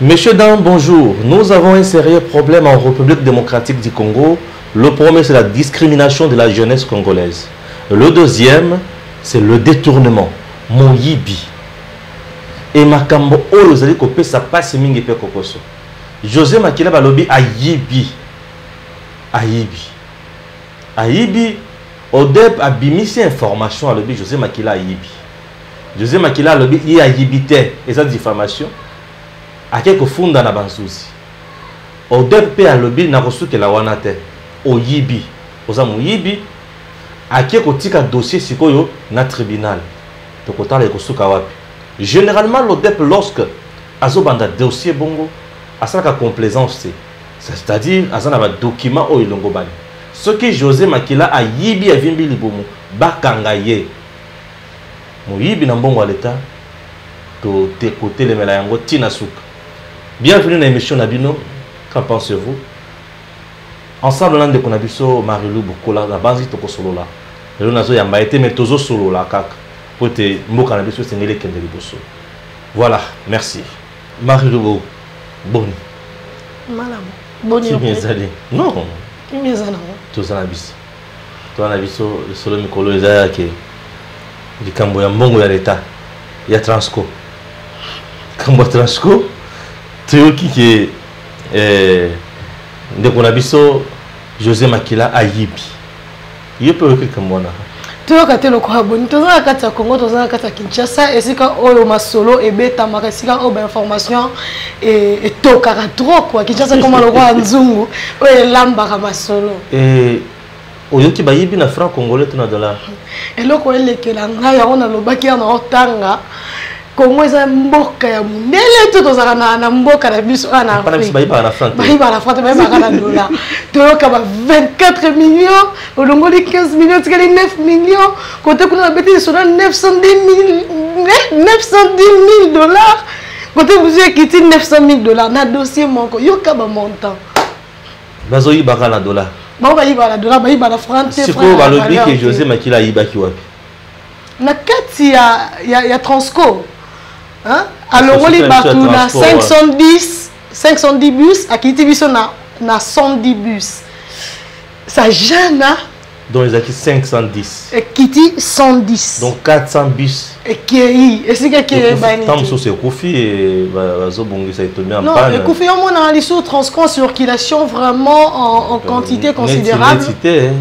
Messieurs, dames, bonjour. Nous avons un sérieux problème en République démocratique du Congo. Le premier, c'est la discrimination de la jeunesse congolaise. Le deuxième, c'est le détournement. Moyibi. Et Makambo, oh, vous allez couper, ça passe mingi pe kokoso. José Makila balobi ayibi. Ayibi. Ayibi, au début, a bimisi information à l'obi José Makila ayibi. José Makila lobi y ayibité et ça diffamation. A quelque funda na bansusi. Au début à lobi na kosuke la wanate. O yibi. Oza mu yibi. A quelque tika dossier sikoyo na tribunal. To kotala kosuka wapi. Généralement l'ODEP lorsque azobanda dossier bongo asaka complaisance c'est-à-dire azana ba document o ilongo bani. Ce que José Makila a yibi avimbi libomo bakanga ye. Moyibi na mbongo l'État to te côté les melayango tina souka. Bienvenue dans l'émission Nabino. Qu'en pensez-vous? Ensemble l'un de Konabiso Marilou Bukola la base to solo là. Le nazo yamba été mais tozo solo là kaka. Pour te moka nabiso sengele kende liboso. Voilà, merci. Marilou Boni. Malam. Boni. Qui m'ezali? Non. Qui m'ezali? Tout ça nabiso. Toi nabiso le solo mikolo ezaya ke likambo ya mbongo ya l'État. Ya Transco. Kambo Transco. Théoki qui est ndeko na biso José Makila ayibi. Il peut écrire comme moi. Théoka te loko aboni tozana kati ya Congo tozana kati ya Kinshasa esika oyo masolo ebeta makasika o ba information et tokaka trop quoi Kinshasa comme loko nzungu oyo lambaka masolo. Et oyoki bayibi na franc congolais to na dollar. Eloko elekela ngai ya ona lobaki ya na otanga. Congo eza mboka ya mundele to tozaka na mboka na biso ana Afrique. Bayiba na franc. Bayiba na franc bayiba na dollar. Toyoka ba 24 millions, olongoli 15 millions, tikali 9 millions, côté kuna na beti sur 910 000 dollars. Côté vous avez quitté 900 000 dollars na dossier monko yoka ba montant. Bazoyi baka na dollar. Ba bayiba na dollar, bayiba na franc. C'est quoi balobi que José Makila yibaki wapi? Na kati ya Transco. Hein? Alors, on a 510 bus, à qui biso na 110 bus. Ça jeune, donc ils acquis 510. Et qui dit 110. Donc 400 bus. Et qui est ce qui est bani. Tant que c'est Kofi et Bazobongi ça est tombé en panne. Non, et Kofi on a les sous Transco circulation vraiment en quantité considérable.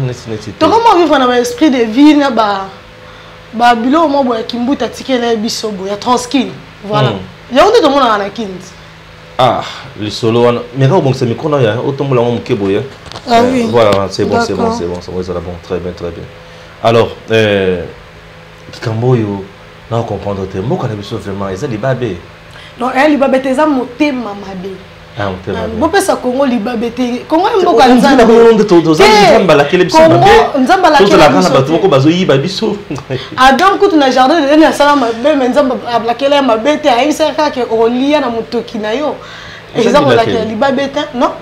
Nécessité. Donc comment vivre dans l'esprit de vie na ba bilo mo boya kimbuta tikela biso boya Transkin. Voilà. Il y a un monde à Kind. Ah, le solo. Mais quand on se met qu'on a autant de monde qui est Ah oui. Voilà, c'est bon, c'est bon, c'est bon, ça va bon, très bien, très bien. Alors, Kikamboyo, là on comprend d'autres mots qu'on a besoin vraiment. Ils ont les babés. Non, les babés, ils ont monté mamabé. Ah, on te bon parce que Congo les babés, Congo est beaucoup de gens de Nzamba la kele biso babé. Nzamba la kele biso. Tout la bazo yi babiso. Ah donc quand on a jardin de na sala babé, Nzamba la kele babé te ayi saka ke olia na mutoki na yo. Exemple la kele babé non?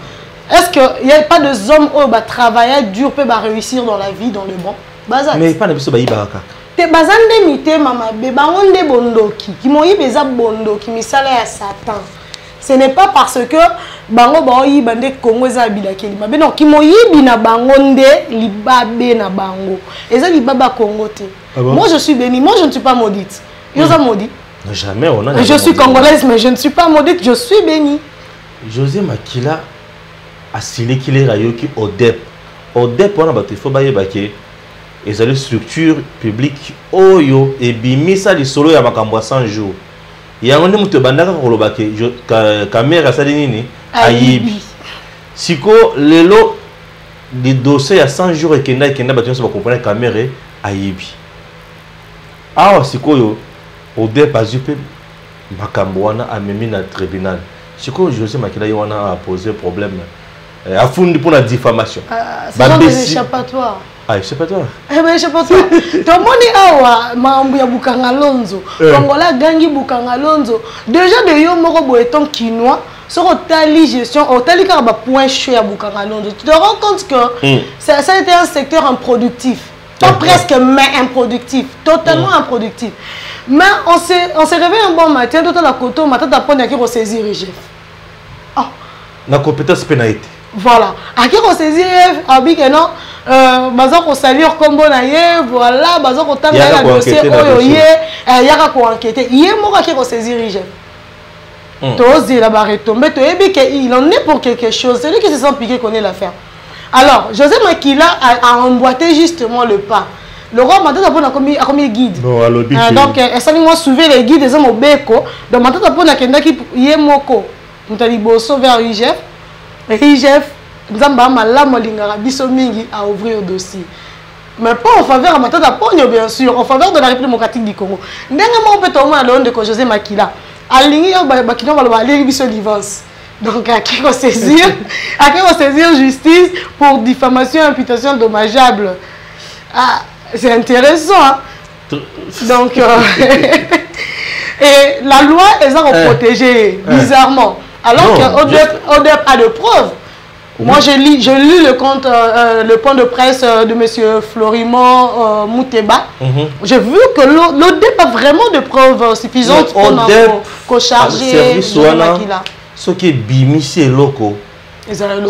Est-ce que il y a pas de hommes qui va travailler dur peut réussir dans la vie dans le bon? Mais pas na biso ba yi baraka. Te bazande mité mama be bangonde bondoki. Ki mo yi beza bondoki misala ya Satan. Ce n'est pas parce que bango baoyi bande Congo za bilakeli mabe non ki moyibi na bangonde libabe na bango eza libaba Congo te. Moi je suis bénie, moi je ne suis pas maudite. Yoza maudit. Non jamais on a. Je suis congolaise mais je ne suis pas maudite, je suis bénie. José Makila a silé qu'il est rayoki ODEP. ODEP on a battu faut baye baké. Et les structures publiques oyo et bimisa li solo ya makambo 100 jours. Il y a un monde qui bandaka kolobake caméra ça nini ayibi siko lelo des dossiers à 100 jours et kenda battu ça va comprendre caméra ayibi ah siko yo au départ jupe makambo wana amemi na tribunal siko José Makila wana a posé problème a fondé pour la diffamation c'est des échappatoires. Ah, je sais pas toi. Eh ben, je sais pas toi. Tout moni awa mambu ya Bukanga Lonzo. Congola gangi Bukanga Lonzo. Déjà de yo moko boeton quinois. Sur tali gestion, au tali car ba point chaud ya Bukanga Lonzo. Tu te rends compte que ça a été un secteur improductif. Pas presque mais improductif, totalement improductif. Mais on s'est réveillé un bon matin, tout à la côte, matin t'apprends à qui ressaisir chef. na compétence pénalité. Voilà. À qui on saisit abi que non baza ko salir combo na ye voilà baza ko tanga na dossier oyo ye yaka ko enquêter ye moko qui ko saisir IGF. Tozi la barre tomber to ebi que il en est pour quelque chose, c'est lui qui se sent piqué connaît l'affaire. Alors José Makila a emboîté justement le pas. Le roi m'a dit a commis guide. Bon, donc elle s'est moi sauver les guides des hommes au beko. Donc maintenant t'as pona kenda qui ye moko. Mutali bosso vers IGF. Et IGF Nzamba mala molingara biso mingi à ouvrir le dossier. Mais pas en faveur de Matata Pogno, bien sûr, en faveur de la République démocratique du Congo. Dernièrement, on peut tomber à l'onde de José Makila. À l'ingé, Bakino va aller biso livance. Donc, à qui on saisir justice pour diffamation et imputation dommageable. Ah, c'est intéressant. Hein? Donc, et la loi, elles ont protégé bizarrement. Alors qu'ODEP a de preuves. Moi, j'ai lu le compte, le point de presse de M. Florimond Mouteba. J'ai vu que l'ODEP a vraiment de preuves suffisantes pour charger Makila. Ce qui est bimisi et loco,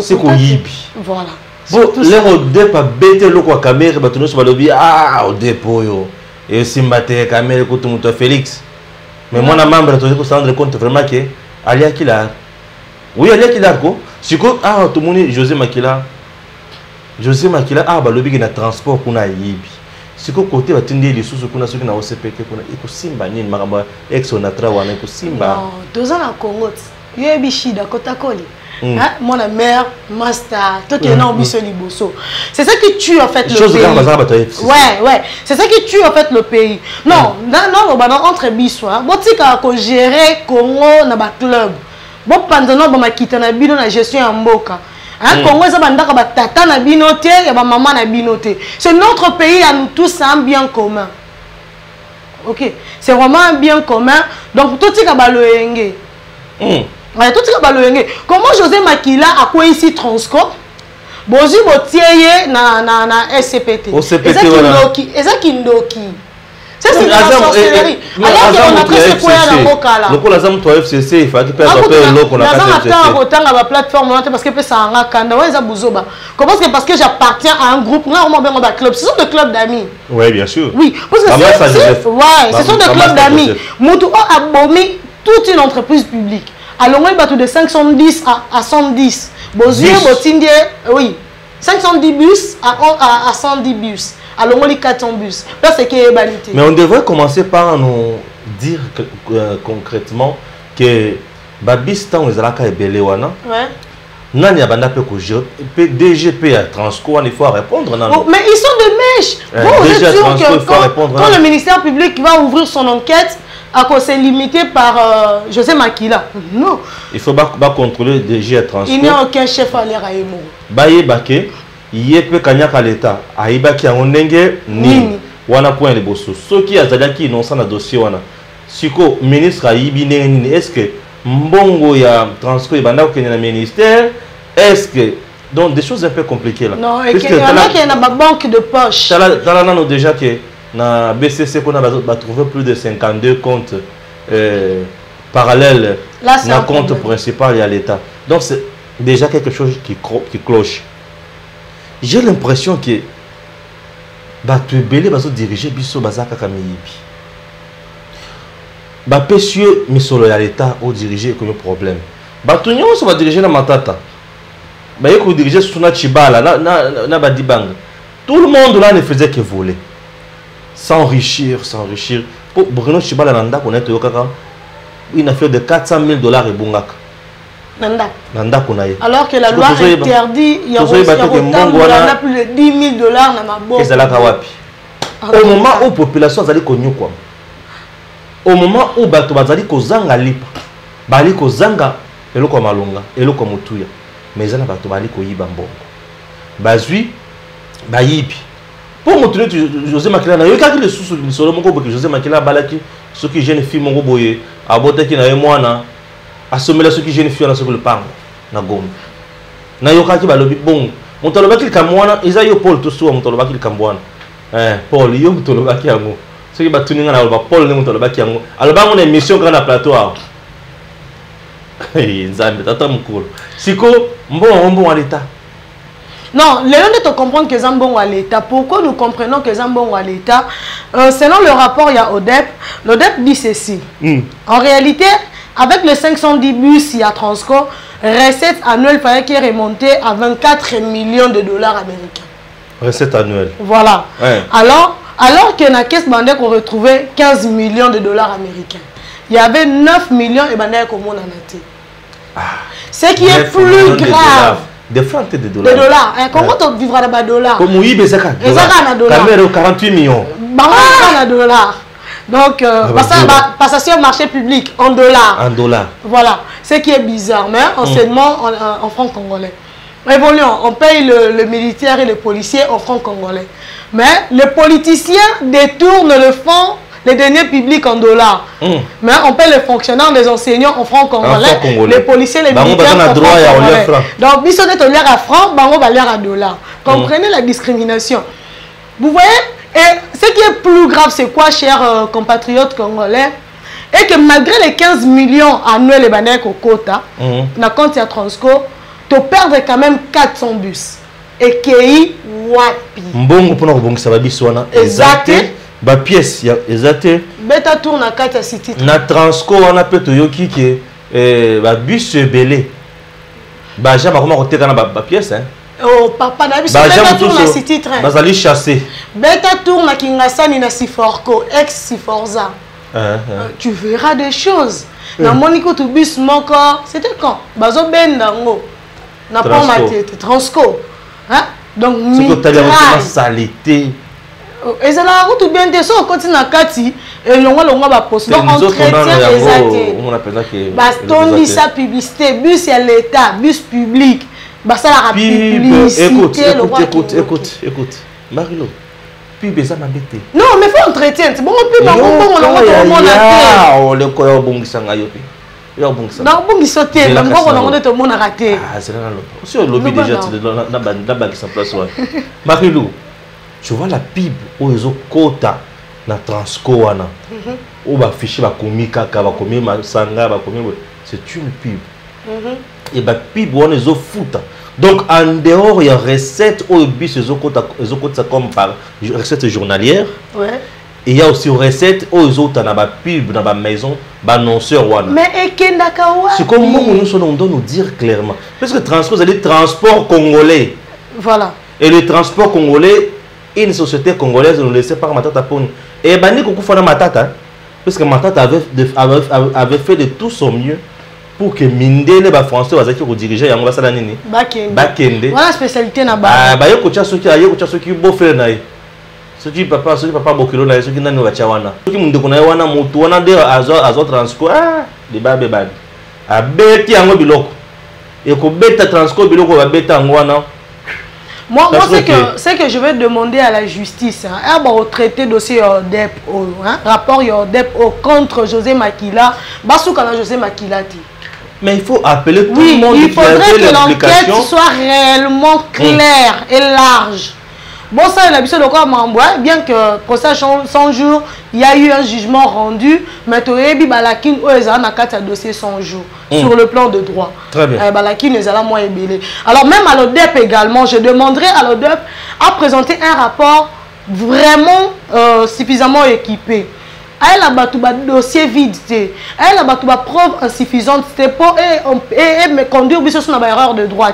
c'est qu'on yibi. Voilà. Bon, l'ODEP a bêté loco à caméra, bah tout le monde se va le dire, ah, ODEP, et si m'a caméra, écoute, mon Félix. Mais moi, je suis membre, je me rendre compte vraiment que Alia Kilar. Oui, Alia Kilar, quoi. Si ah, tout le monde, José Makila, ah, bah, le big na transport qu'on a yibi. Si côté va tenir les sous qu'on a ceux qui n'a pas CPK qu'on a, il faut simba ni maramba ex on a travaillé, il faut simba. Non, 2 ans à Congo, il y a bichida kota koli. Mon mère, master, tout qui est non biso liboso. C'est ça qui tue en fait le pays. Ouais, c'est ça qui tue en fait le pays. Non, entre biso, bon tu quand gérer Congo na ba club. Bon pendant ba makita na bino na gestion en mboka. Congo ça bandaka ba tata na binote et ba maman na binote. C'est notre pays à nous tous, un bien commun. OK, c'est vraiment un bien commun. Donc tout tika ba loenge. Tout tika ba loenge. Comment José Makila a quoi ici Transcorp? Bozi botieye na SCPT. Eza kindoki. Ça c'est la sorcellerie. Alors qu'on a presque quoi dans le cas là. Le coup la zam toi FCC, il faut que personne appelle l'eau qu'on a fait. Autant à la plateforme parce que ça en a kanda ouais ça bouzoba. Comment parce que j'appartiens à un groupe, là on m'a club. Ce sont des clubs d'amis. Oui, bien sûr. Oui, parce que ce sont des clubs d'amis. Moutou a abomi toute une entreprise publique. Alors on est de 510 à 110. Bozier botindie oui. 510 bus à 110 bus. Alors on lit 400 bus. Là c'est qui est banité. Mais on devrait commencer par nous dire concrètement que babis tant les alaka et belewana. Ouais. Nani abanda peut que DGP à Transco il faut répondre non. Mais ils sont de mèche. Bon, vous êtes sûr que quand le ministère public va ouvrir son enquête à cause c'est limité par José Makila. Non. Il faut pas contrôler DG à Transco. Il n'y a aucun chef à l'air à Emo. Baye Baké. Yépe kanyaka l'État aibaki ya ondenge nini wana point les bosso ceux qui azalaki innocent na dossier wana siko ministre aibi nini est-ce que mbongo ya Transco ibanda ko na ministère est-ce que donc des choses un peu compliquées là non et qu'il y en a qui na ba banque de poche tala nano déjà que na BCC qu'on a trouvé plus de 52 comptes parallèles na compte principal et à l'État donc c'est déjà quelque chose qui cloche. J'ai l'impression que tu es belé pour diriger biso bazaka kamiyibi. Ba pesieux mais sur l'État au diriger comme problème. Ba tout nyon so va diriger na matata. Ba yeko diriger sur na chibala na badibanga. Tout le monde là ne faisait que voler. S'enrichir. Pour Bruno Chibala nanda connaître yokaka une affaire de $400,000 et bungaka. Nanda kunaye. Alors que la loi interdit, il y a plus de $10,000 dans ma boîte. Au moment où la population est quoi, au moment où bato bazali kozanga lipa, bali kozanga eloko malunga, eloko mutuya, mais zana bato bali koyiba mbongo. Bazui bayibi. Pour montrer José Makila na yoka ki le sous solo moko boki José Makila balaki ce qui jeune fille moko boye abotaki na mwana asomela ceux qui jeune fille na ce que le pango na gom na yoka ki balobi bon mutolobaki kamwana isa yo Paul to so mutolobaki kamwana Paul yo mutolobaki yango ceux qui batuninga na ba Paul ne mutolobaki yango aloba ngona émission kana plateau Nzambe tata mukolo. Siko mbon à l'état. Non, les gens doivent comprendre que Zambon à l'État. Pourquoi nous comprenons que Zambon à l'État? Selon le rapport, il y a ODEP. L'ODEP dit ceci. En réalité, avec les 510 bus, il y a Transco, recette annuelle qui est remontée à 24 millions de dollars américains. Recette annuelle. Voilà. Ouais. Alors que dans la caisse bandée qu'on retrouvait 15 millions de dollars américains. Il y avait 9 millions et bandé comme on en a dit. Ce qui est plus grave. Des francs de dollars. Des dollars. Comment tu vivras dans les dollars? Comme oui, mais c'est 48 millions. En dollars. Donc, passation au marché public en dollars. En dollars. Voilà. Ce qui est bizarre, mais enseignement en francs congolais. Évoluons, on paye le militaire et le policier en francs congolais. Mais les politiciens détournent le fonds, les deniers publics en dollars. Mais on paye les fonctionnaires, les enseignants en francs congolais, les policiers, les militaires en francs congolais. Donc, si on est au à francs, on va lire à dollars. Comprenez la discrimination. Vous voyez, et ce qui est plus grave, c'est quoi, chers compatriotes congolais? Et que malgré les 15 millions annuels et banais au quota, dans compte il y a Transco, tu perds quand même 400 bus. Et qui wapi. Mbongo pour nous ça va biswana. Exact. Ba pièce exact. Beta tourne à 4 city. Na Transco on a peut yoki que ba bus belé. Ba jamais comment côté kana ba pièce hein. Oh papa na biso beta tourne à city train. Bazali chasser. Beta tourne à Kingasani na Siforco ex Siforza. Tu verras des choses. Na Monico tu bus moko, c'était quand Bazo bendango. Na pas matete Transco. Hein? Donc mitraille salité. Et ça la route bien des so continue na kati et longa ba poste. Donc entretien exact. On appelle ça que baston sa publicité bus à l'état, bus public. Bah ça la publicité. Écoute. Marilo. Puis ça m'a bêté. Non, mais faut entretien. C'est bon plus on le koyo bongisanga yopi. Non, bon, il sautait. Le monde on a raté. Ah, c'est là. Sur le lobby déjà, qui s'en place. Marilou, tu vois la pib où ils ont quota na Transco wana. Où va afficher va komi kaka, va komi sanga, va komi. C'est une pib. Et bah pib on ils ont fouta. Donc en dehors il y a recette au bis ils ont quota ça comme par recette journalière. Ouais. Et il y a aussi une recette aux autres dans la pub, dans la maison, annonceur. Mais c'est comme nous doit nous dire clairement. Parce que Transco, c'est le transport congolais. Voilà. Et le transport congolais, une société congolaise nous laissait par Matata pour nous. Et Bani Kokoufana Matata, parce que Matata avait fait de tout son mieux pour que Minde, les Français, qui dirigeaient, ils ont fait Bakende. Voilà spécialité là-bas. Ah, il y a ceux qui beau faire. Ce qui papa bokilo na ce qui nani wa chawana ce qui munde kuna wana mutu wana de azo Transco de ba beba a beti yango biloko et ko beta Transco biloko ba beta ngwana. Moi c'est que je vais demander à la justice au traité dossier ODEP rapport ODEP contre José Makila basuka na José Makila ti. Mais il faut appeler tout le monde. Il faudrait que l'enquête soit réellement claire et large. Bon, ça, il a besoin de quoi m'envoyer, bien que pour ça, 100 jours, il y a eu un jugement rendu, mais tu as dit Balakin, ils ont un dossier 100 jours sur le plan de droit. Très bien. Balakin, ils ont moins ébélé. Alors, même à l'ODEP également, je demanderai à l'ODEP à présenter un rapport vraiment suffisamment équipé. Elle a battu un dossier vide, elle a battu une preuve insuffisante et me conduire sur une erreur de droit.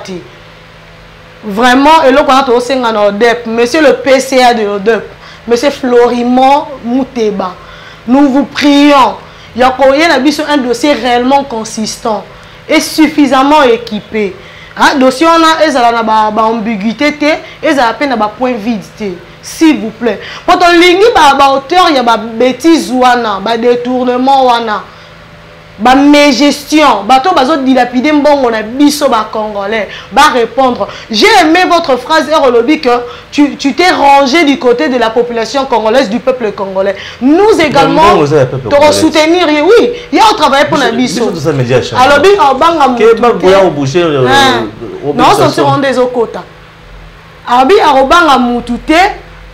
Vraiment, et là, quand on a en ODEP, monsieur le PCA de l'ODEP, monsieur Florimond Mouteba, nous vous prions, il y a un dossier réellement consistant et suffisamment équipé. Un dossier, on a une ambiguïté, et ça a peine un point vide. S'il vous plaît. Quand on ligne, auteur, il y a des bêtises, des détournements. Mes gestion, bateau bazo dilapidé mbongo na biso ba congolais, ba répondre. J'ai aimé votre phrase Erolobi que tu t'es rangé du côté de la population congolaise, du peuple congolais. Nous également, te soutenir, oui, il y a un travail pour la biso. Alors bi banga non, ce seront des okota. Abi arobanga mutute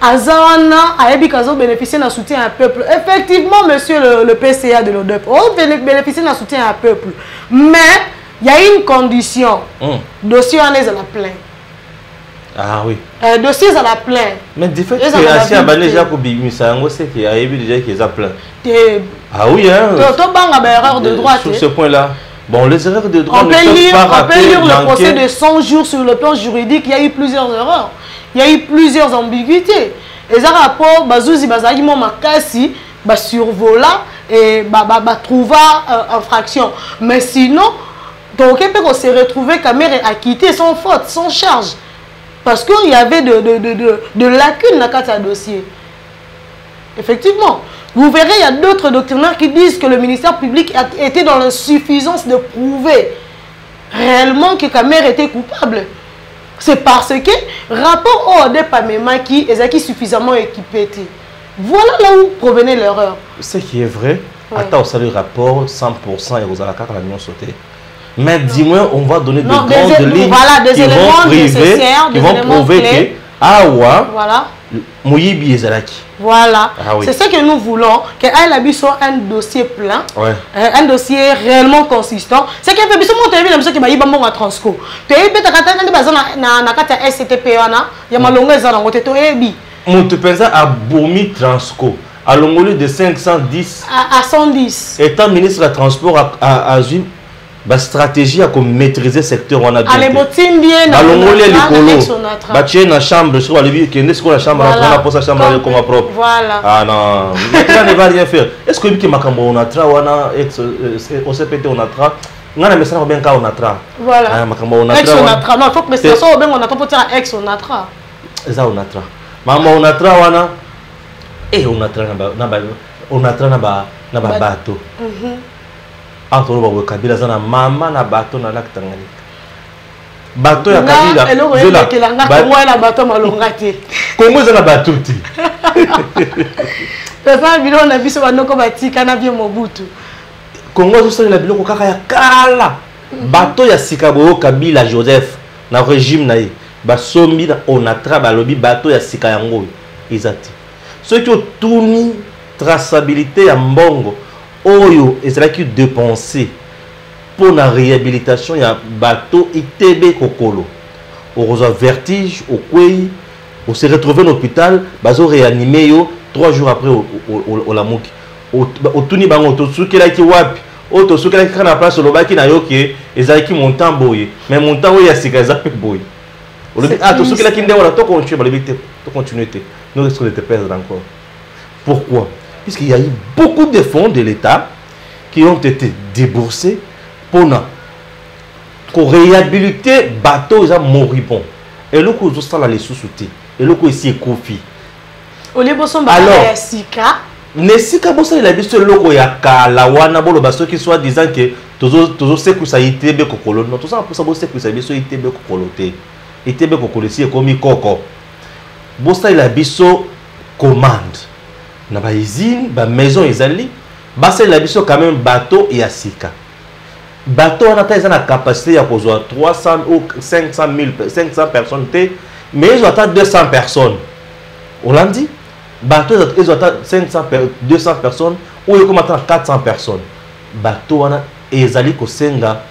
Azana a bénéficié d'un soutien à peuple. Effectivement, monsieur le PCA de l'ODEP, on bénéficié d'un soutien à peuple. Mais il y a une condition. Dossier en est à la plainte. Ah oui. Dossier à la plainte. Mais du fait que Assia Abalé Jacobi Misango, c'est qu'il y a eu déjà qui les a plaint. Ah oui, hein. Erreur de droit. Sur ce point-là. Bon, les erreurs de droit on peut lire le procès de 100 jours sur le plan juridique. Il y a eu plusieurs erreurs. Il y a eu plusieurs ambiguïtés. Et ça rapport, Bazouzi Bazagi Makasi, survola et trouva infraction. Mais sinon, donc on s'est retrouvé caméra acquittée sans faute, sans charge. Parce qu'il y avait de lacunes dans ce dossier. Effectivement. Vous verrez, il y a d'autres doctrinaires qui disent que le ministère public était dans l'insuffisance de prouver réellement que Kamer était coupable. C'est parce que rapport au Odepamema qui est suffisamment équipé. Voilà là où provenait l'erreur. Ce qui est vrai, attends, ça le rapport 100% et vous allez la mission sauter. Mais dis-moi, on va donner de grandes lignes des éléments nécessaires, qui vont prouver que voilà. Moyibi Ezalaki. Voilà. C'est ce que nous voulons, qu'elle soit un dossier plein, un dossier réellement consistant. C'est qu'il y a des gens qui ont dit que y a un transco. Tu as dit que tu as dit SCTP, il y a un longueur de tu à Bourmi Transco, à l'ongoli de 510 à 110. Étant ministre de la Transport à une stratégie à maîtriser le secteur. On a dit. Allez, bien. La chambre, sur la chambre, pour sa chambre propre. Voilà. Ah non, ça ne va rien faire. Est-ce que tu as on a tra, on CPT, on a tra, on a message bien on a tra. Voilà. Ex on a tra. Non, il faut que ça soit bien on a pour dire ex on a tra. Ça on a tra. Maman on a tra wana. Et on a tra on a tra na bateau. Entre le Kabila zana mama na bateau na lac Tanganyika. Bateau ya Kabila. Congo na bateau malongate. Congo zana bateau ti. Papa bilo na biso banoko batika na bien Mobutu. Congo zo la biloko kaka ya kala. Bateau ya Sikabo Kabila Joseph na régime na ye. Basombi na onatra balobi bateau ya sika yango ezati. Ceux qui ont tourné traçabilité ya mbongo oyo ezalaki dépenser pour la réhabilitation ya bateau ITB Kokolo. On reçoit vertige au Kwei, on s'est retrouvé à l'hôpital, bazo réanimé yo 3 jours après au Lamuki. Au tuni bango to sukela ki wapi, o to sukela ki na place lobaki na yo ke ezalaki montant boye, mais montant oyo ya sika za pe boye. On dit ah to sukela ki ndewa to continuer ba libité, to continuer te. Nous risquons de te perdre encore. Pourquoi? Puisqu'il y a eu beaucoup de fonds de l'État qui ont été déboursés pour réhabiliter les bateaux moribonds. Et le coup, ils ont les sous-soutés. Et le coup, ici, est Kofi. Alors, Nesika bossa il a vu ce logo ya kalawana bolo baso qui soit disant que toujours c'est que ça ITB kokolo non tout ça pour ça bossa que ça biso ITB kokoloté ITB kokolisi comme koko bossa il a biso commande na ba usine ba maison ezali basa il a biso quand même bateau et asika bateau on a la capacité à poser 300 ou 500 personnes mais ils ont atteint 200 personnes on l'a dit bateau ils ont atteint 200 personnes ou ils ont atteint 400 personnes bateau on a ezali ko senga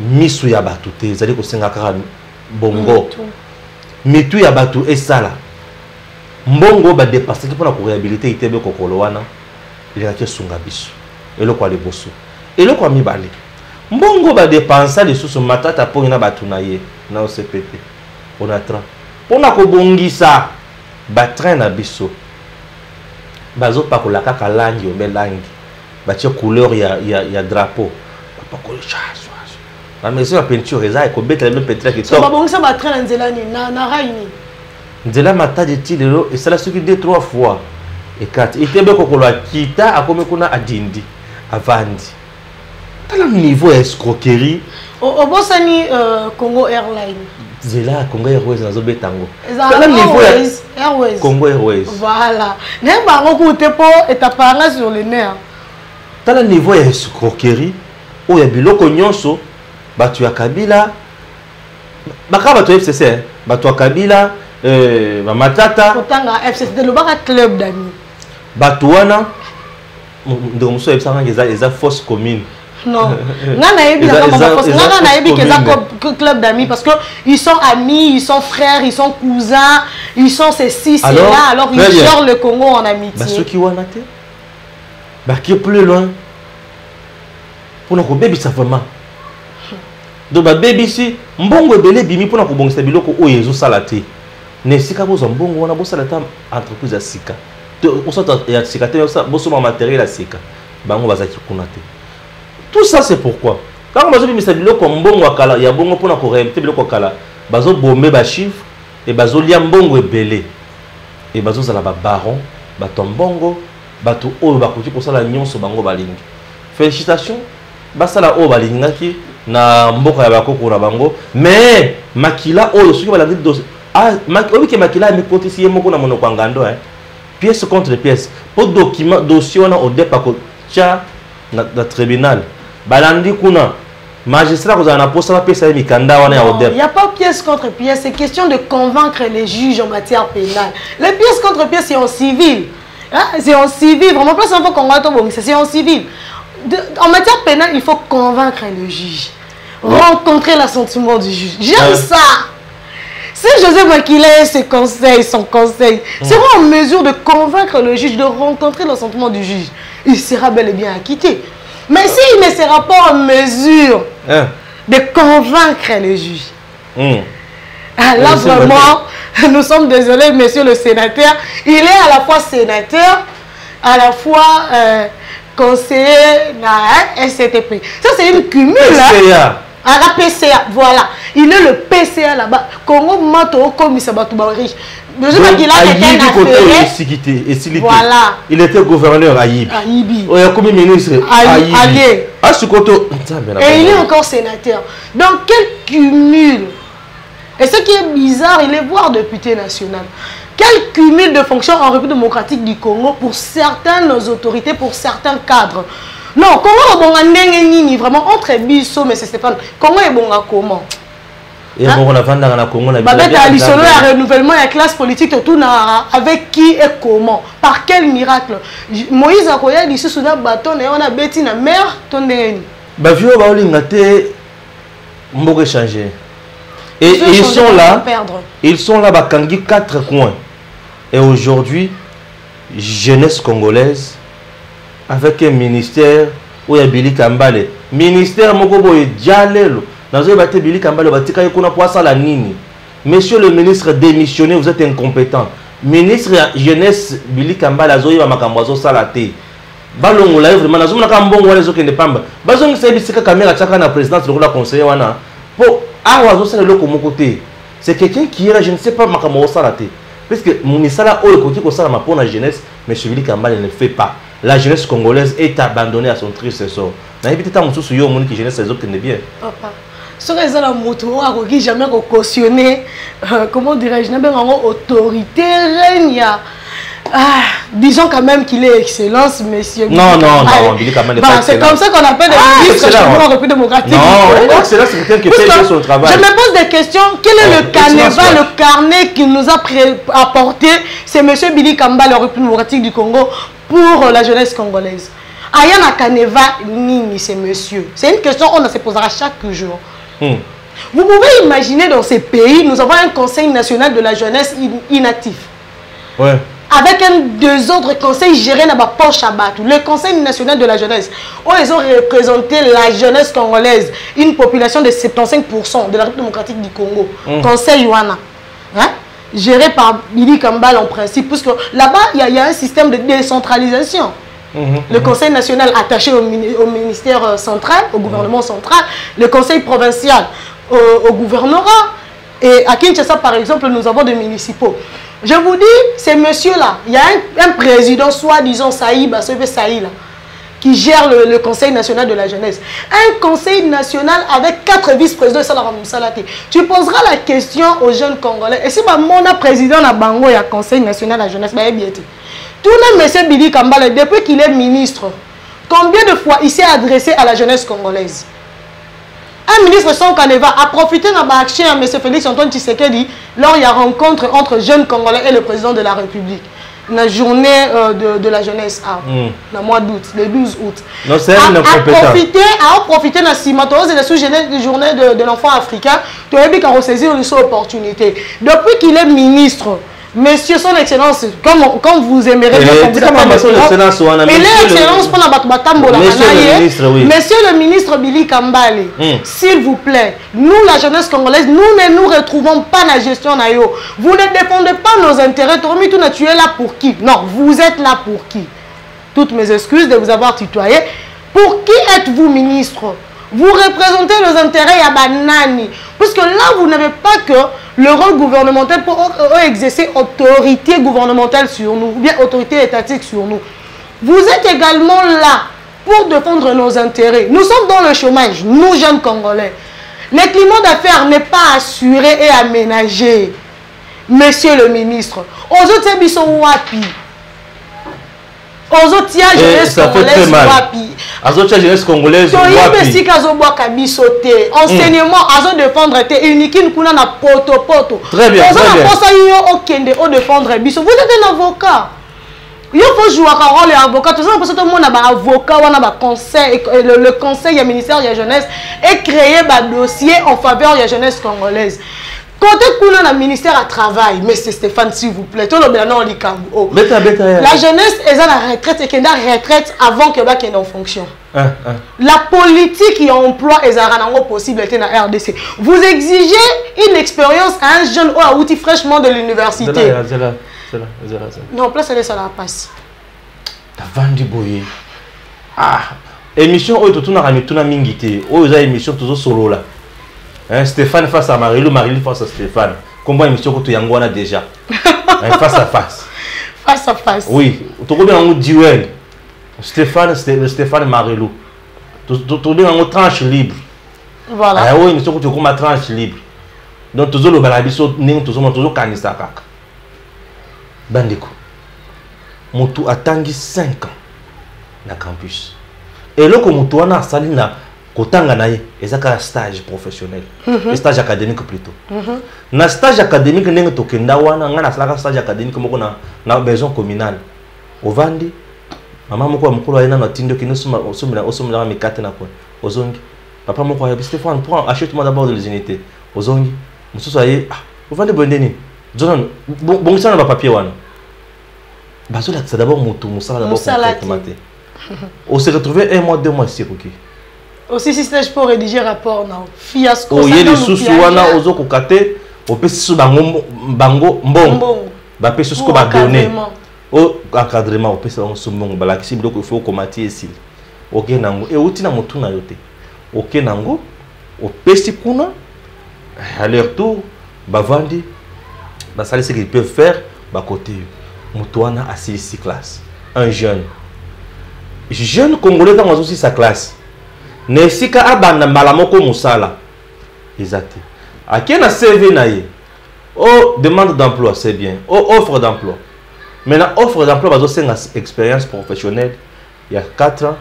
misu ya bateau te ezali ko senga kaka bongo mitu ya bateau esala mbongo ba dépasser pour la réhabiliter itebe kokolo wana il y a que sunga biso eloko ale boso eloko mibale mbongo ba dépenser les sous matata pour na batu na ye na OCPP on a tra pona ko bongisa ba train na biso bazo pa ko la kaka langi o belangi ba tie couleur ya drapeau pa ko chasse la maison ya peinture eza ko betela même peinture qui so ba bongisa ba train na nzela ni na raini nzela mata de tilelo et ça la suki 2-3 fois et 4 itebe kokolo akita akome kuna adindi avandi tala niveau escroquerie au bosani Congo Airlines zela Congo Airways nazo betango tala niveau Airways Congo Airways voilà ne ba ngokuté po etapanga sur les nerfs tala niveau escroquerie o ya biloko nyonso batu ya Kabila bakaba to FCC Bato Kabila, Matata. Otanga FCC le baka club d'amis. Bato wana donc so eza fausse commune. Non. Nana ebi club d'amis parce que ils sont amis, ils sont frères, ils sont cousins, ils sont ceci, c'est là, alors ils gèrent le Congo en amitié. Bah ceux qui wana te. Bah qui est plus loin. Pour nous baby ça vraiment. Donc ba baby si mbongo belé bimi pour nous bongisa biloko o yezo salate. Ne sika bozo mbongo wana bo salata entreprise ya sika. On s'entend ya sika te ça boso matériel ya sika. Bango bazaki kuna te. Tout ça c'est pourquoi quand bazo bimisa biloko mbongo akala ya bongo pour na ko réalité biloko akala bazo bomber ba chiffre et bazo lia mbongo ebelé et bazo zala ba baron ba tombongo bato oyo bakoki kosala nyonso bango balingi. Félicitations basala oyo balingaki na mboka ya bakoko na bango mais makila oyo soki balandi dossier obike makila mi kotisi yemoko na monoko ngando pièce contre pièce pour document dossier wana au départ ko tia na tribunal balandi kuna magistrat ko na posa pesa mikanda wana ya odep. Il y a pas pièce contre pièce, c'est question de convaincre les juges en matière pénale. Les pièces contre pièces c'est en civil. Hein? C'est en civil, vraiment pas seulement qu'on c'est en civil. En matière pénale, il faut convaincre le juge. Rencontrer l'assentiment du juge. J'aime ça. Si Joseph Makila son conseil, sera en mesure de convaincre le juge, de rencontrer l'assentiment du juge, il sera bel et bien acquitté. Mais s'il ne sera pas en mesure de convaincre le juge, là vraiment, nous sommes désolés, monsieur le sénateur, il est à la fois sénateur, à la fois conseiller à SCTP. Ça c'est une cumule. À la PCA, voilà. Il est le PCA là-bas. Congo Mato comme ça va tout riche. Voilà. Il était gouverneur à Yibi. Il est comme ministre à Yibi. Et il est encore sénateur. Donc quel cumul. Et ce qui est bizarre, il est voire député national. Quel cumul de fonctions en République démocratique du Congo pour certaines autorités, pour certains cadres. Non, Congo est vraiment entre biso, mais c'est Stéphane. Congo est bon comment? Et bon, on a vendu dans la Congo. Il y a renouvellement de la classe politique, tout avec qui et comment? Par quel miracle? Moïse a koya d'ici sous un bâton et on a bêti na mer, ton nez. Bah, vieux, bah, on a été changé. Et ils sont là. Ils sont là, bah, Kangi 4 coins. Et aujourd'hui, jeunesse congolaise. Avec un ministère où il y a Billy Kambale. Ministère Mogobo et Djalelo. Dans un bâtiment Billy Kambale, monsieur le ministre démissionné, vous êtes incompétent. Ministre jeunesse Billy Kambale, Azoï Makambozo Salate. Balongo là, vraiment, nous avons un bon réseau qui n'est pas. Bazong c'est que caméra chaka na présidence le conseiller wana. Pour awazo c'est le côté. C'est quelqu'un qui est là, je ne sais pas Makambozo Salate. Parce que Monisala Oyo Koti Kosala ma pour la jeunesse, monsieur Billy Kambale ne fait pas. La jeunesse congolaise est abandonnée à son triste sort. N'a pas été tant de choses qui jeunesse les autres ne bien. Papa, ce que la moto qui jamais cautionné, comment dirais-je, n'a pas autorité règne. Disons quand même qu'il est excellence, monsieur. Non, Billy Kambale n'est pas excellent. C'est comme ça qu'on appelle les ministres en République démocratique. Non, excellence, c'est quelqu'un qui fait son travail. Je me pose des questions. Quel est le carnaval, le carnet qu'il nous a apporté? C'est monsieur Billy Kambale en République démocratique du Congo pour la jeunesse congolaise. Ayana Kaneva, Nini, c'est monsieur. C'est une question qu'on se posera chaque jour. Vous pouvez imaginer dans ces pays, nous avons un conseil national de la jeunesse inactif. Ouais. Avec deux autres conseils gérés dans la poche à battre. Le conseil national de la jeunesse, où ils ont représenté la jeunesse congolaise, une population de 75% de la République démocratique du Congo. Conseil Yuana. Hein? Géré par Billy Kambale en principe, parce que là-bas, il y a un système de décentralisation. Le conseil national attaché au ministère central, au gouvernement central, le conseil provincial au gouvernorat. Et à Kinshasa, par exemple, nous avons des municipaux. Je vous dis, ces messieurs-là, il y a un président, soi-disant Saïba, Saïla, qui gère le Conseil national de la jeunesse. Un conseil national avec 4 vice-présidents de Salam Salaté. Tu poseras la question aux jeunes Congolais. Et si mon président na Bango et le Conseil national de la jeunesse, bah, bien tout le monde, M. Billy Kambale, depuis qu'il est ministre, combien de fois il s'est adressé à la jeunesse congolaise? Un ministre sans Kaneva a profité de l'action à M. Félix Antoine Tshisekedi lors il y a rencontre entre jeunes Congolais et le président de la République. La journée de la jeunesse, le mois d'août, le 12 août. Non, c'est à profiter de la cimenteuse et la journée de l'enfant africain, tu as vu qu'à ressaisir une opportunité. Depuis qu'il est ministre, Monsieur son Excellence, comme vous aimeriez bien Monsieur le ministre Billy Kambale, s'il vous plaît, nous la jeunesse congolaise, nous ne nous retrouvons pas dans la gestion naïo. Vous ne défendez pas nos intérêts, tu es là pour qui? Non, vous êtes là pour qui? Toutes mes excuses de vous avoir tutoyé. Pour qui êtes-vous ministre? Vous représentez les intérêts à Banani. Puisque là, vous n'avez pas que le rôle gouvernemental pour exercer autorité gouvernementale sur nous, ou bien autorité étatique sur nous. Vous êtes également là pour défendre nos intérêts. Nous sommes dans le chômage, nous jeunes Congolais. Le climat d'affaires n'est pas assuré et aménagé. Monsieur le ministre, aux autres, ils sont wapi. Aux autres, jeunesse congolaise wapi. Aux autres, jeunesse congolaise wapi. Enseignement, à défendre tes uniquines kuna na poto. Très bien, très bien. Vous êtes un avocat. Il faut jouer un rôle d'avocat. Tout le monde a un avocat, le conseil du ministère de la jeunesse et créer un dossier en faveur de la jeunesse congolaise. Quand on a un ministère à travail, mais c'est Stéphane, s'il vous plaît, la jeunesse est à la retraite et qu'elle a retraite avant qu'elle soit en fonction. La politique et l'emploi est à possible dans la RDC. Vous exigez une expérience à un jeune ou outil fraîchement de l'université. Non, place ça la passe. T'as vendu boyer. Émission où tu as mis tout na mingité. Où ils ont émission toujours solo là. Stéphane face à Marilou, Marilou face à Stéphane. Comment émission que tu as déjà? Face à face. Face à face. Oui. Tu as un duel. Stéphane Marilou. Tu as une tranche libre. Voilà. Oui, émission que tu as une tranche libre. Donc tu as le balabiso, tu as kanisa kaka. Bandeko. Mutu atangi 5 ans na campus. Et là, comme tu as sali na kotanga na ye, ezaka stage professionnel, stage académique plutôt. Na stage académique ndenge tokenda wana nga na salaka stage académique moko na maison communale. Ovandi mama moko ya mukolo ayena na tindo kino osomela mikate na ko. Ozongi papa moko ya Stéphane prends achète-moi d'abord des unités. Ozongi mususu aye ovandi bondeni. Zonon bon ça na papier wana. Bazo là c'est d'abord mutu musala d'abord complètement. On s'est retrouvé 1 mois 2 mois ici OK. Aussi si stage pour rédiger rapport non fiasco ça. Oye les sous wana ozo kokate opesi sous bango mbongo. Ba pesi sous ko ba donner. O encadrement opesi bango sous mbongo ba lakisi biloko il faut komati ici. OK nango e uti na mutu na yote. OK nango opesi kuna aller-retour ba vandi ba sali ce qu'ils peuvent faire ba côté mutu wana à 6 classes. Un jeune congolais dans aussi sa classe. Nesika abanda malamoko musala. Exact. A qui na CV na ye. Oh, demande d'emploi, c'est bien. Oh, offre d'emploi. Maintenant, offre d'emploi, bazo senga expérience professionnelle. Il y a 4 ans,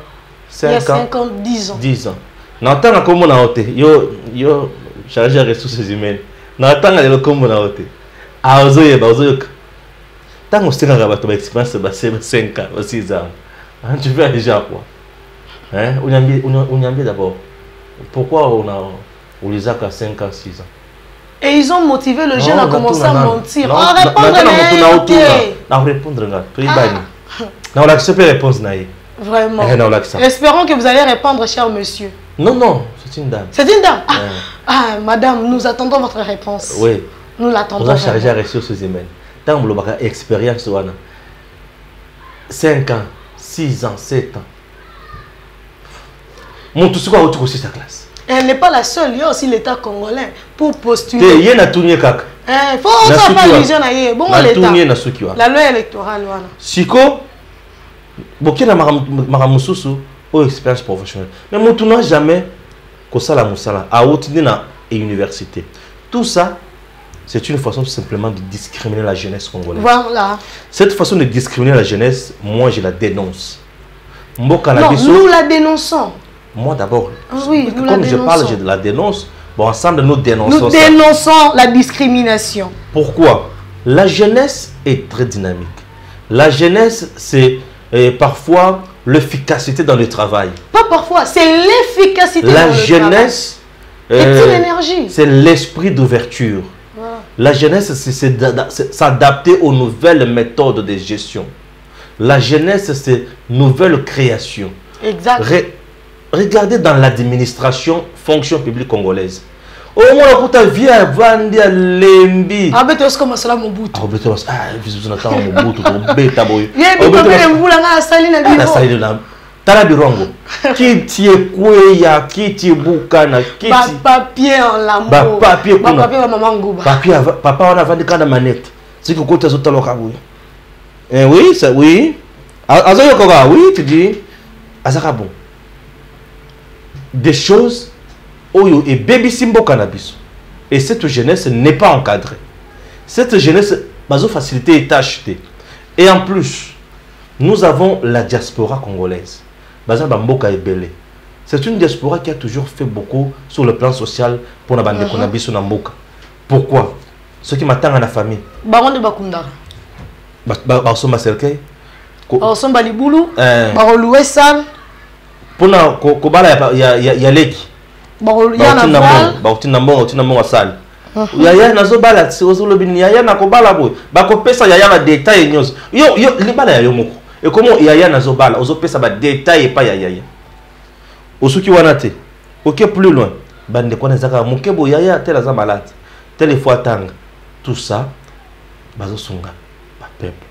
5 ans, 10 ans. 10 ans. N'entend comme na hote. Yo chargé de ressources humaines. N'entend le comme na hote. A ozoye ba ozoyoka. Tant que senga ba to expérience ba 5 ans, 6 ans. Tu fais déjà quoi? Hein? On y a d'abord. Pourquoi on les a qu'à 5 ans, 6 ans? Et ils ont motivé le jeune à commencer à mentir. À répondre. Non, on peut répondre. Vraiment. Espérons que vous allez répondre, cher monsieur. Non, c'est une dame. C'est une dame? Madame, nous attendons votre réponse. Oui. Nous l'attendons. On a chargé à ressources humaines. Tant que vous avez expérience, 5 ans, 6 ans, 7 ans. Mon tout ce qu'on a aussi sa classe. Elle n'est pas la seule, il y a aussi l'État congolais pour postuler. Il y a tout le monde. Il faut pas les jeunes ailleurs. Bon, l'État. La loi électorale. Siko, beaucoup de maramususu ont expérience professionnelle. Mais mon tout n'a jamais que ça la moussala à haute na université. Tout ça, c'est une façon tout simplement de discriminer la jeunesse congolaise. Voilà. Cette façon de discriminer la jeunesse, moi je la dénonce. Non, nous la dénonçons. Moi d'abord, oui, comme je parle, je la dénonce. Bon, ensemble, nous dénonçons Nous dénonçons la discrimination. Pourquoi? La jeunesse est très dynamique. La jeunesse, c'est parfois l'efficacité dans le travail. Pas parfois, c'est l'efficacité dans le travail. La jeunesse, l'énergie. C'est l'esprit d'ouverture. Voilà. La jeunesse, c'est s'adapter aux nouvelles méthodes de gestion. La jeunesse, c'est nouvelle création. Exact. Regardez dans l'administration, fonction publique congolaise. Au moins, quand tu viens vendre à l'embi. Ah, mais tu as commencé à Mobutu. Ah, mais tu as Mobutu. Tala birongo. Kiti ekweya, kiti bukana, kiti papier en lambeau. Ba papier kuna. Ba papier maman nguba. Papier papa on a vendu kana manette. C'est que côté zo taloka boy. Oui, ça oui. Azoyo koga, oui, tu dis azaka bon. Des choses oyo et baby simbo cannabis. Et cette jeunesse n'est pas encadrée. Cette jeunesse bazo facilité est achetée. Et en plus, nous avons la diaspora congolaise. C'est une diaspora qui a toujours fait beaucoup sur le plan social pour la bande de cannabis sur Namboka. Pourquoi? Ceux qui m'attendent à la famille. Baron de Bakunda. Barsomba Selkei. Barsomba Libulu. Baron Loué Sal. Pour na Kobala ya leki. Baron Yana Baron Sal. Yaya nazo bala tsozo lobini yaya na kobala boy. Bako pesa yaya ba détail nyos. Yo libala ya yo moko. Et comment yaya nazo bala ozo pesa ba détail pas yaya. Osuki wanate. OK plus loin. Bande kona zaka mokebo yaya tela za malade. Telle fois tanga. Tout ça bazo sunga ba peuple.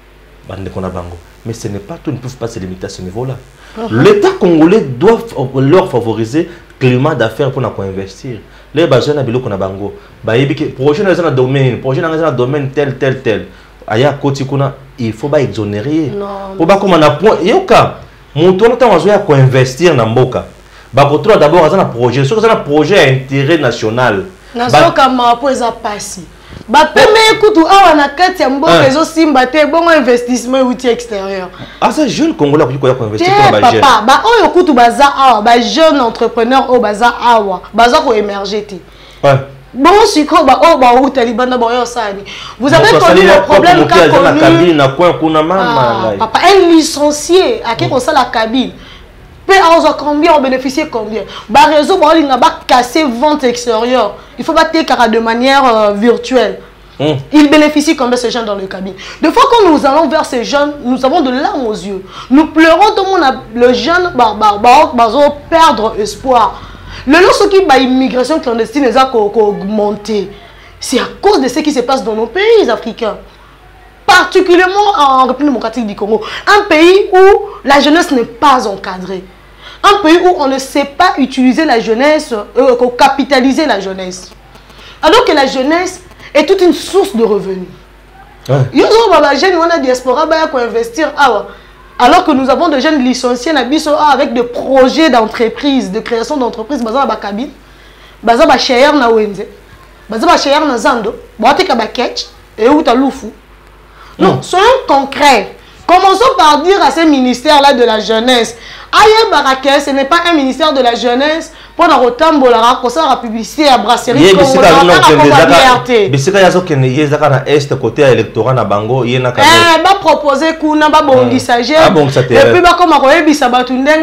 Bande kona bango. Mais ce n'est pas tout, ne peuvent pas se limiter à ce niveau-là. L'État congolais doit leur favoriser le climat d'affaires pour investir. Les besoins de biloko na bango. Projet dans un domaine, projet dans un domaine tel. Aya koti kuna, il faut pas exonérer. Pour pas comme on a point, yoka. Mon tour temps à ko investir na mboka. Ba ko d'abord dans un projet, sur un projet à intérêt national. Nazo kama po eza passi. Ba peme kutu awa na kati ya mboka ezo simba te bon investissement outil extérieur. Ah ça jeune congolais qui ko investir pour ba jeune. Papa, ba oyo kutu baza awa, ba jeune entrepreneur o baza awa, baza ko émerger te. Ouais. Bon, si quoi ba oh ba ou talibana ba yo sani. Vous avez connu le problème qu'a connu na coin kuna mama. Papa, un licencié à qui on ça la cabine. Combien on bénéficie combien? Bah réseau bah il n'a pas cassé vente extérieure. Il faut battre de manière virtuelle. Ils bénéficient combien ces gens dans le cabine. De fois quand nous allons vers ces jeunes, nous avons de larmes aux yeux. Nous pleurons tout le monde. Le jeune perdre espoir. Le lot qui bah immigration clandestine les a augmenté. C'est à cause de ce qui se passe dans nos pays africains. Particulièrement en République démocratique du Congo. Un pays où la jeunesse n'est pas encadrée. Un pays où on ne sait pas utiliser la jeunesse, capitaliser la jeunesse. Alors que la jeunesse est toute une source de revenus. Alors que nous avons des jeunes licenciés avec des projets d'entreprise, de création d'entreprise, non, soyons concrets. Commençons par dire à ces ministères-là de la jeunesse. Aïe Baraké, ce n'est pas un ministère de la jeunesse pour la retambola, pour ça la publicité à brasserie. Il côté électoral na bango, il y a proposer kuna ba bongisage. Et puis comme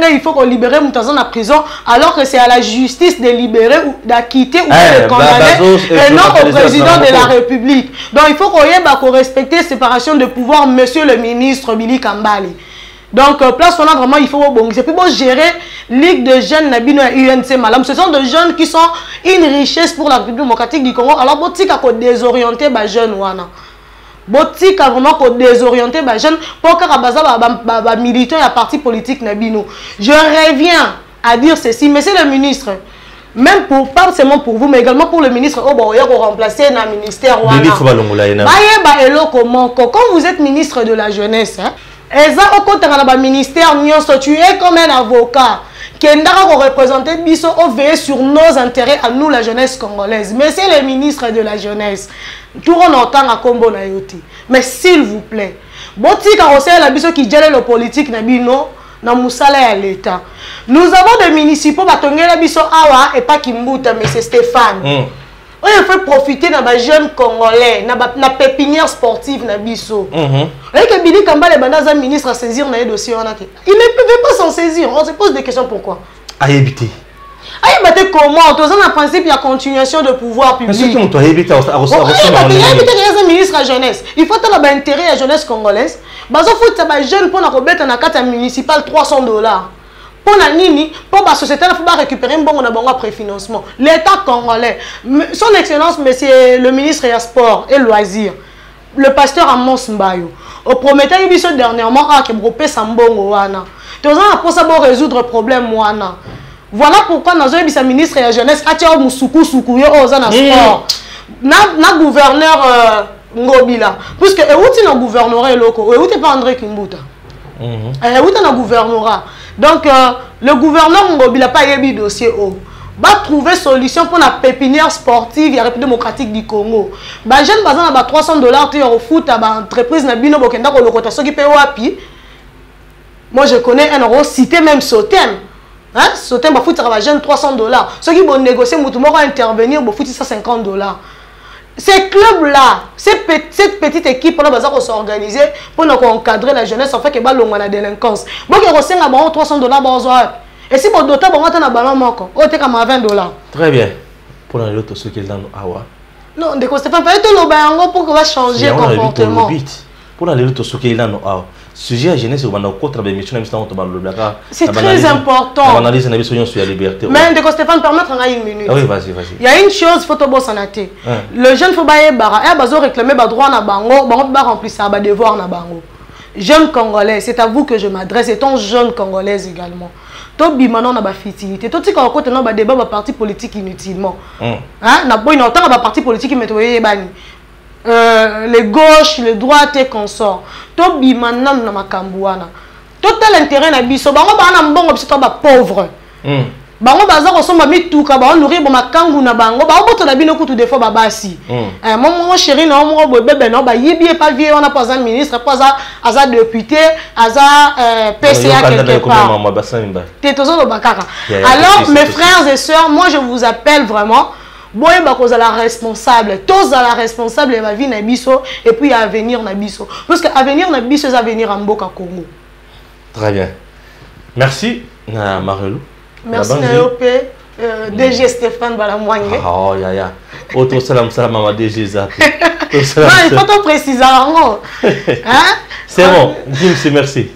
il faut qu'on libère Moutazan en prison alors que c'est à la justice de libérer ou d'acquitter ou de condamner et non au président de la République. Donc il faut qu'on respecte la séparation de pouvoir, monsieur le ministre Billy Kambali. Donc, place on a vraiment, il faut bon, c'est plus bon gérer Ligue de jeunes Nabino et UNC Malam. Ce sont des jeunes qui sont une richesse pour la République démocratique du Congo. Alors, botique à désorienter les jeunes wana. Botique à vraiment désorienter les jeunes pour que les militants et les partis politiques Nabino. Je reviens à dire ceci, monsieur le ministre. Même pour, pas seulement pour vous, mais également pour le ministre, il faut remplacer le ministère. Quand vous êtes ministre de la jeunesse, au côté de ministère, tu es comme un avocat qui est représenter Bisso veiller sur nos intérêts à nous, la jeunesse congolaise. Mais c'est le ministre de la jeunesse. Tout le monde entend à Combo Nayoti. Mais s'il vous plaît, Boti Karosé la Bisso qui gère le politique, na musala ya l'État. Nous avons des municipaux batongela biso awa et pas Kimbuta mais c'est Stéphane. Il faut profiter de jeunes Congolais, na pépinière sportive na biso. Et que Billy Kamba les bandas ministre à saisir na dossier on a que il ne peut pas s'en saisir. On se pose des questions pourquoi. À éviter. À éviter comment? Tous en principe il y a continuation de pouvoir public. Mais ce qu'on doit éviter à éviter ministre à jeunesse. Il faut avoir l'intérêt à la jeunesse congolaise. Bazo faut que jeune pour na kobeta na carte municipale $300. Pour la nini, pour la société, il faut récupérer un bon préfinancement. L'État congolais, son excellence, monsieur le ministre des Sports et Loisirs, le pasteur Amos Mbayo, au prometteur il dernièrement à Kebropé Sambongo wana. Tous en pour ça pour résoudre problème wana. Voilà pourquoi nous avons le ministre de la jeunesse Atia Musuku Sukuyo aux sport. Na gouverneur Ngobila, puisque où na gouvernorat locaux, où t'es pas André Kimbuta. Où t'es na gouvernorat. Donc, le gouverneur Ngobila n'a pas eu de dossier. Va trouver solution pour la pépinière sportive et la République démocratique du Congo. Les jeunes ont $300 au foot à l'entreprise Nabino Bokenda pour le cotation qui paye wapi. Moi, je connais un euro cité même Sotem. Hein? Sotem va foutre à jeune $300. Ceux qui vont négocier, ils vont intervenir pour foutre $150. Ces clubs-là, cette petite équipe-là va s'organiser pour encadrer la jeunesse en fait que la délinquance. Donc, il y a $300 et si vous dotez, vous avez $20. Très bien. Pour la lutte, ce qu'il a awa. Non, de quoi Stéphane, peut-être pour qu'on va changer le comportement. Pour la lutte, ce qu'il a awa. Sujet à jeunesse, c'est très important. Mais de Stéphane, permettre une minute. Oui, vas-y, vas-y. Il y a une chose, il faut te le jeune faut réclamer droit na bango, remplir ça, devoir na bango. Jeune Congolais, c'est à vous que je m'adresse, et ton jeune Congolaise également. Toi, maintenant, on a facilité. Toi, tu quand on a débat parti politique inutilement. Hein? Na boy, on a parti politique qui bani. Les gauches, les droites et consorts. To bimana na makambouana. Total intérêt na biso. Bango ba na mbongo biso to ba pauvre. Bango baza ko somba mituka ba nourrir ba makangu na bango. Ba oboto na bino kutu des fois ba basi. Mon chéri na mo bébé na ba yibi pas vieux on a pas un ministre, pas un député, un PCA quelque part. Alors mes frères et sœurs, moi je vous appelle vraiment. Boye bako za la responsable, tous à la responsable de la vie na biso et puis à venir na biso. Parce que avenir na biso c'est avenir en Mboka Congo. Très bien. Merci na Marelou. Merci na Yopé, DG Stéphane Balamwange. Oh ya. Auto salam à DG Zap. Non, il faut te préciser. Hein? C'est bon. Merci.